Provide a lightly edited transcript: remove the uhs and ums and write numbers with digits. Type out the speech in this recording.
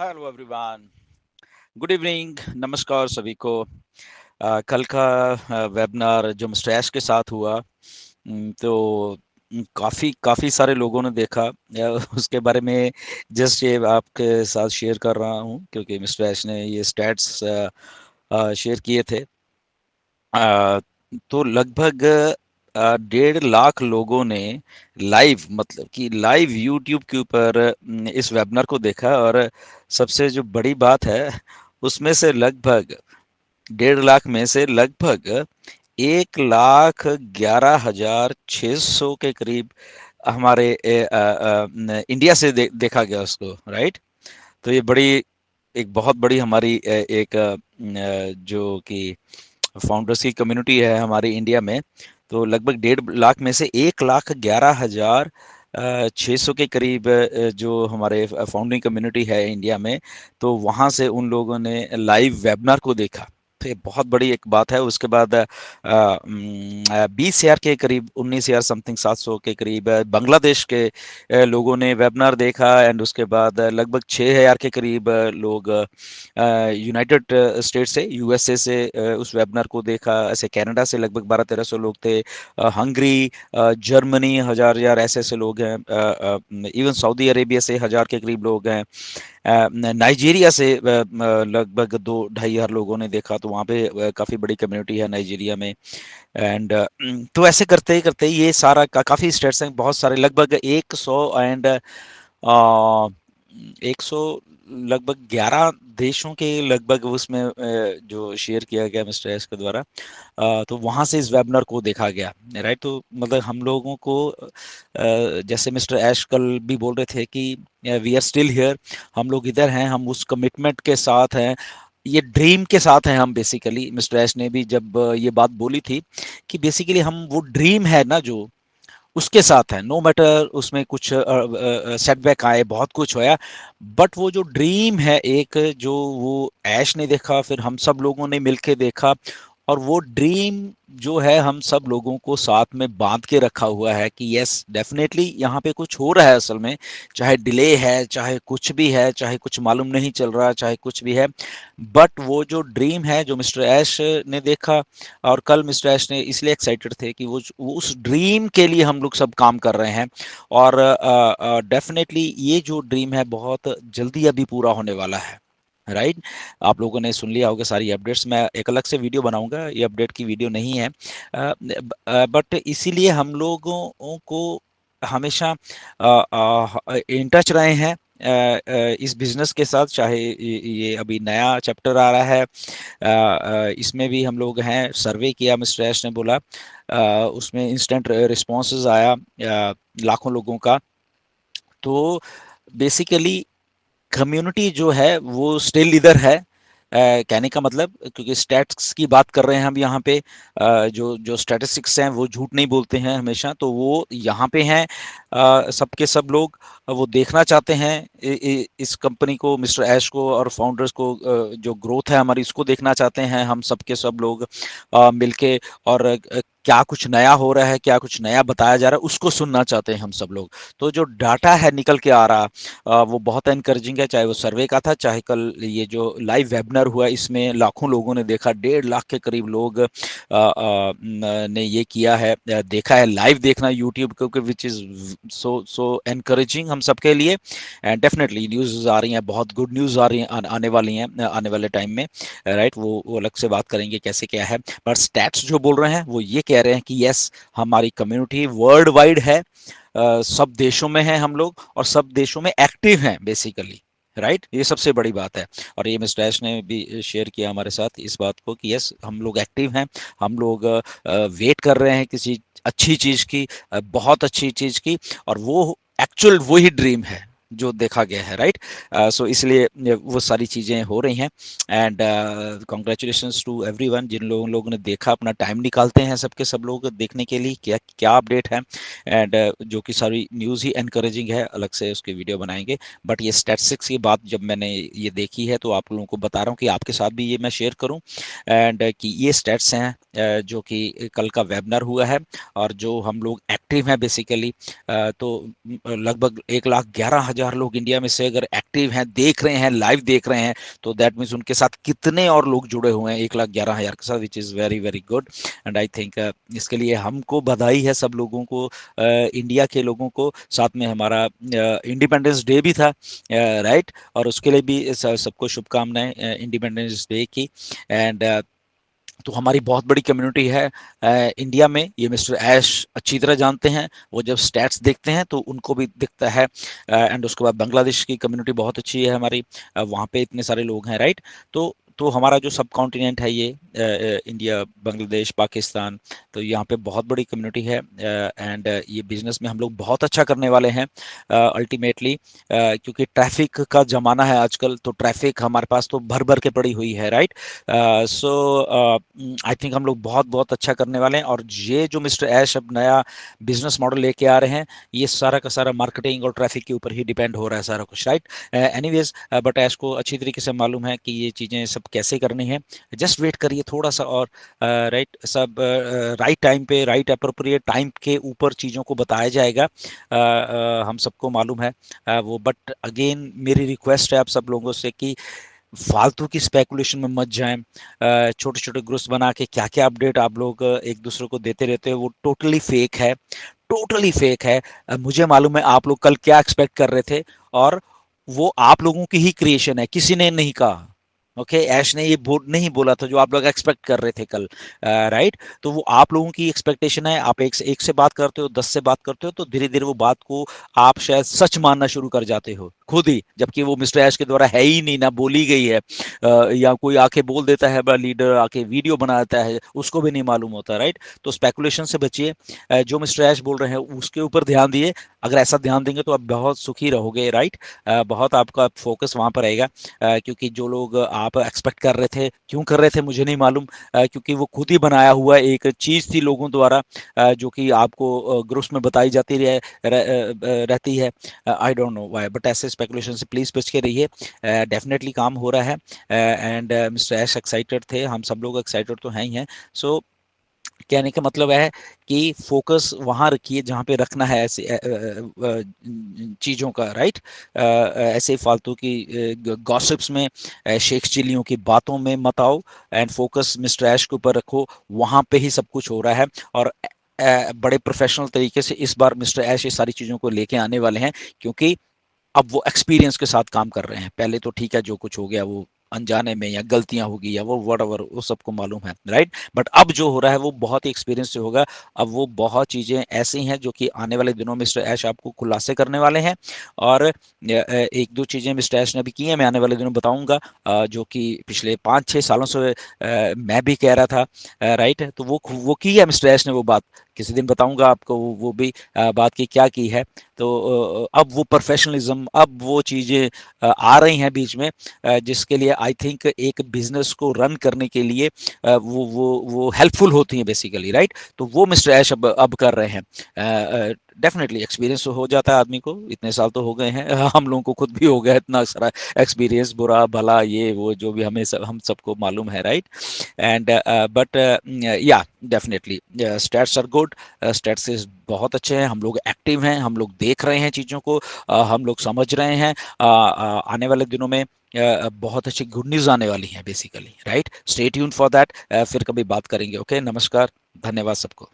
Hello everyone, good evening, नमस्कार सभी को। कल का वेबिनार जो मिस्टर ऐश के साथ हुआ, तो काफ़ी काफ़ी सारे लोगों ने देखा। उसके बारे में जस्ट ये आपके साथ शेयर कर रहा हूँ क्योंकि मिस्टर ऐश ने ये स्टैट्स शेयर किए थे। अ, तो लगभग 1.5 लाख लोगों ने लाइव, मतलब कि लाइव यूट्यूब के ऊपर इस वेबिनार को देखा। और सबसे जो बड़ी बात है, उसमें से लगभग 1.5 लाख में से लगभग 1,11,600 के करीब हमारे इंडिया से देखा गया उसको, राइट। तो ये बड़ी, एक बहुत बड़ी हमारी एक जो कि फाउंडर्स की कम्युनिटी है हमारे इंडिया में। तो लगभग 1.5 लाख में से 1,11,600 के करीब जो हमारे फाउंडिंग कम्युनिटी है इंडिया में, तो वहाँ से उन लोगों ने लाइव वेबिनार को देखा। तो ये बहुत बड़ी एक बात है। उसके बाद 20,000 के करीब, 19,000 समथिंग, 700 के करीब बांग्लादेश के लोगों ने वेबिनार देखा। एंड उसके बाद लगभग 6,000 के करीब लोग यूनाइटेड स्टेट से, यूएसए से उस वेबिनार को देखा। ऐसे कनाडा से लगभग 1200-1300 लोग थे। हंगरी, जर्मनी, हजार हजार ऐसे ऐसे लोग हैं। इवन सऊदी अरेबिया से 1,000 के करीब लोग हैं। नाइजीरिया से लगभग 2-2,500 लोगों ने देखा। तो वहाँ पे काफ़ी बड़ी कम्युनिटी है नाइजीरिया में। एंड तो ऐसे करते ही करते ही ये सारा काफ़ी स्टेट्स हैं, बहुत सारे, लगभग 100 लगभग 11 देशों के लगभग उसमें जो शेयर किया गया मिस्टर एस के द्वारा। तो वहाँ से इस वेबिनार को देखा गया, राइट। तो मतलब हम लोगों को जैसे मिस्टर ऐश कल भी बोल रहे थे कि वी आर स्टिल हियर, हम लोग इधर हैं, हम उस कमिटमेंट के साथ हैं, ये ड्रीम के साथ हैं हम। बेसिकली मिस्टर ऐश ने भी जब ये बात बोली थी कि बेसिकली हम वो ड्रीम है ना जो, उसके साथ है, नो मैटर उसमें कुछ सेटबैक आए, बहुत कुछ होया, बट वो जो ड्रीम है एक, जो वो ऐश ने देखा, फिर हम सब लोगों ने मिलके देखा, और वो ड्रीम जो है हम सब लोगों को साथ में बांध के रखा हुआ है कि यस डेफिनेटली यहाँ पे कुछ हो रहा है असल में। चाहे डिले है, चाहे कुछ भी है, चाहे कुछ मालूम नहीं चल रहा, चाहे कुछ भी है, बट वो जो ड्रीम है जो मिस्टर ऐश ने देखा, और कल मिस्टर ऐश ने इसलिए एक्साइटेड थे कि वो उस ड्रीम के लिए हम लोग सब काम कर रहे हैं। और डेफिनेटली ये जो ड्रीम है बहुत जल्दी अभी पूरा होने वाला है, राइट। आप लोगों ने सुन लिया होगा सारी अपडेट्स। मैं एक अलग से वीडियो बनाऊंगा, ये अपडेट की वीडियो नहीं है, बट इसीलिए हम लोगों को हमेशा इन टच रहे हैं इस बिजनेस के साथ। चाहे ये अभी नया चैप्टर आ रहा है, इसमें भी हम लोग हैं। सर्वे किया मिस्टर ऐश ने, बोला उसमें इंस्टेंट रिस्पॉन्सेज आया लाखों लोगों का। तो बेसिकली कम्युनिटी जो है वो स्टिल इधर है। कहने का मतलब, क्योंकि स्टैट्स की बात कर रहे हैं हम यहाँ पे, जो जो स्टैटिस्टिक्स हैं वो झूठ नहीं बोलते हैं हमेशा, तो वो यहाँ पे हैं। सबके सब लोग वो देखना चाहते हैं इस कंपनी को, मिस्टर ऐश को और फाउंडर्स को, जो ग्रोथ है हमारी इसको देखना चाहते हैं हम सबके सब लोग मिलके। और क्या कुछ नया हो रहा है, क्या कुछ नया बताया जा रहा है, उसको सुनना चाहते हैं हम सब लोग। तो जो डाटा है निकल के आ रहा, वो बहुत एनकरेजिंग है। चाहे वो सर्वे का था, चाहे कल ये जो लाइव वेबिनार हुआ, इसमें लाखों लोगों ने देखा, 1.5 लाख के करीब लोग ने ये किया है, देखा है। लाइव देखना यूट्यूब क्योंकि which is so so encouraging हम सबके लिए। एंड डेफिनेटली न्यूज़ आ रही हैं, बहुत गुड न्यूज़ आ रही हैं, आने वाली हैं आने वाले टाइम में, राइट। वो अलग से बात करेंगे कैसे क्या है। पर स्टैट्स जो बोल रहे हैं वो ये कह रहे हैं कि यस, हमारी कम्युनिटी वर्ल्ड वाइड है, सब देशों में हैं हम लोग, और सब देशों में एक्टिव हैं बेसिकली, राइट। ये सबसे बड़ी बात है। और ये मिस्टर डैश ने भी शेयर किया हमारे साथ इस बात को कि यस, हम लोग एक्टिव हैं, हम लोग वेट कर रहे हैं किसी अच्छी चीज की, बहुत अच्छी चीज की, और वो एक्चुअल वही ड्रीम है जो देखा गया है, राइट। सो इसलिए वो सारी चीजें हो रही हैं। एंड कॉन्ग्रेचुलेशंस टू एवरीवन, जिन लोगों ने देखा, अपना टाइम निकालते हैं सबके सब लोग देखने के लिए क्या क्या अपडेट है। एंड जो कि सारी न्यूज़ ही एनकरेजिंग है, अलग से उसकी वीडियो बनाएंगे। बट ये स्टैटिस्टिक्स की बात जब मैंने ये देखी है, तो आप लोगों को बता रहा हूँ कि आपके साथ भी ये मैं शेयर करूँ। एंड कि ये स्टैट्स हैं जो कि कल का वेबिनार हुआ है, और जो हम लोग एक्टिव हैं बेसिकली। तो लगभग 1,11,600 5,000 लोग इंडिया में से अगर एक्टिव हैं, देख रहे हैं, लाइव देख रहे हैं, तो दैट मीन्स उनके साथ कितने और लोग जुड़े हुए हैं 1,11,000 के साथ, which is very very good. And I think इसके लिए हमको बधाई है सब लोगों को, इंडिया के लोगों को। साथ में हमारा इंडिपेंडेंस डे भी था, राइट, और उसके लिए भी सबको शुभकामनाएं इंडिपेंडेंस डे की। एंड तो हमारी बहुत बड़ी कम्युनिटी है इंडिया में, ये मिस्टर ऐश अच्छी तरह जानते हैं। वो जब स्टैट्स देखते हैं तो उनको भी दिखता है। एंड उसके बाद बांग्लादेश की कम्युनिटी बहुत अच्छी है हमारी, वहाँ पे इतने सारे लोग हैं, राइट। तो हमारा जो सब कॉन्टिनेंट है ये इंडिया, बांग्लादेश, पाकिस्तान, तो यहाँ पे बहुत बड़ी कम्युनिटी है। एंड ये बिजनेस में हम लोग बहुत अच्छा करने वाले हैं अल्टीमेटली, क्योंकि ट्रैफिक का ज़माना है आजकल, तो ट्रैफिक हमारे पास तो भर भर के पड़ी हुई है, राइट। सो आई थिंक हम लोग बहुत बहुत अच्छा करने वाले हैं। और ये जो मिस्टर ऐश अब नया बिजनेस मॉडल लेके आ रहे हैं, ये सारा का सारा मार्केटिंग और ट्रैफिक के ऊपर ही डिपेंड हो रहा है सारा कुछ, राइट। एनीवेज, बट ऐश को अच्छी तरीके से मालूम है कि ये चीज़ें सब कैसे करनी है। जस्ट वेट करिए थोड़ा सा और, राइट, सब राइट टाइम पे, राइट अप्रोप्रिएट टाइम के ऊपर चीज़ों को बताया जाएगा, हम सबको मालूम है वो। बट अगेन मेरी रिक्वेस्ट है आप सब लोगों से कि फालतू की स्पेकुलेशन में मत जाएं। छोटे छोटे ग्रुप्स बना के क्या क्या अपडेट आप लोग एक दूसरे को देते रहते हो, वो टोटली फेक है, टोटली फेक है। मुझे मालूम है आप लोग कल क्या एक्सपेक्ट कर रहे थे, और वो आप लोगों की ही क्रिएशन है, किसी ने नहीं कहा। ओके, ऐश ने ये नहीं बोला था जो आप लोग एक्सपेक्ट कर रहे थे कल, राइट। तो वो आप लोगों की एक्सपेक्टेशन है। आप एक से बात करते हो, 10 से बात करते हो, तो धीरे धीरे वो बात को आप शायद सच मानना शुरू कर जाते हो खुद ही, जबकि वो मिस्टर ऐश के द्वारा है ही नहीं, ना बोली गई है। या कोई आके बोल देता है, बड़ा लीडर आके वीडियो बनाता है, उसको भी नहीं मालूम होता, राइट। तो स्पेकुलेशन से बचिए, जो मिस्टर ऐश बोल रहे हैं उसके ऊपर ध्यान दिए। अगर ऐसा ध्यान देंगे तो आप बहुत सुखी रहोगे, राइट। बहुत आपका फोकस वहां पर रहेगा, क्योंकि जो लोग आप एक्सपेक्ट कर रहे थे, क्यों कर रहे थे मुझे नहीं मालूम, क्योंकि वो खुद ही बनाया हुआ एक चीज़ थी लोगों द्वारा, जो कि आपको ग्रुप्स में बताई जाती रहती है। I don't know why, but ऐसे स्पेकुलेशन से प्लीज़ बच के रहिए। डेफिनेटली काम हो रहा है, एंड मिस्टर ऐश एक्साइटेड थे, हम सब लोग एक्साइटेड तो हैं ही हैं। सो कहने का मतलब है कि फोकस वहां रखिए जहां पे रखना है, ऐसे चीज़ों का, राइट। ऐसे फालतू की गॉसिप्स में, शेख चिल्लियों की बातों में मत आओ, एंड फोकस मिस्टर ऐश के ऊपर रखो, वहां पे ही सब कुछ हो रहा है। और बड़े प्रोफेशनल तरीके से इस बार मिस्टर ऐश ये सारी चीज़ों को लेके आने वाले हैं, क्योंकि अब वो एक्सपीरियंस के साथ काम कर रहे हैं। पहले तो ठीक है, जो कुछ हो गया वो अनजाने में या गलतियां होगी या वो व्हाटएवर, वो सबको मालूम है, राइट। बट अब जो हो रहा है वो बहुत ही एक्सपीरियंस से होगा। अब वो बहुत चीज़ें ऐसी हैं जो कि आने वाले दिनों में मिस्टर ऐश आपको खुलासे करने वाले हैं। और एक दो चीज़ें मिस्टर ऐश ने अभी की हैं, मैं आने वाले दिनों बताऊंगा, जो कि पिछले 5-6 सालों से मैं भी कह रहा था, राइट। तो वो की है मिस्टर ऐश ने वो बात, किसी दिन बताऊंगा आपको वो भी बात की क्या की है। तो अब वो प्रोफेशनलिज्म, अब वो चीज़ें आ रही हैं बीच में, जिसके लिए आई थिंक एक बिजनेस को रन करने के लिए वो हेल्पफुल होती हैं बेसिकली, राइट। तो वो मिस्टर ऐश अब कर रहे हैं। डेफिनेटली एक्सपीरियंस हो जाता है आदमी को, इतने साल तो हो गए हैं, हम लोगों को खुद भी हो गया इतना सारा एक्सपीरियंस, बुरा भला ये वो जो भी हम सबको मालूम है, राइट। एंड बट या definitely stats are good, stats बहुत अच्छे हैं, हम लोग एक्टिव हैं, हम लोग देख रहे हैं चीज़ों को, हम लोग समझ रहे हैं। आने वाले दिनों में बहुत अच्छी गुड न्यूज़ आने वाली है basically, right. Stay tuned for that, फिर कभी बात करेंगे। ओके, नमस्कार, धन्यवाद सबको।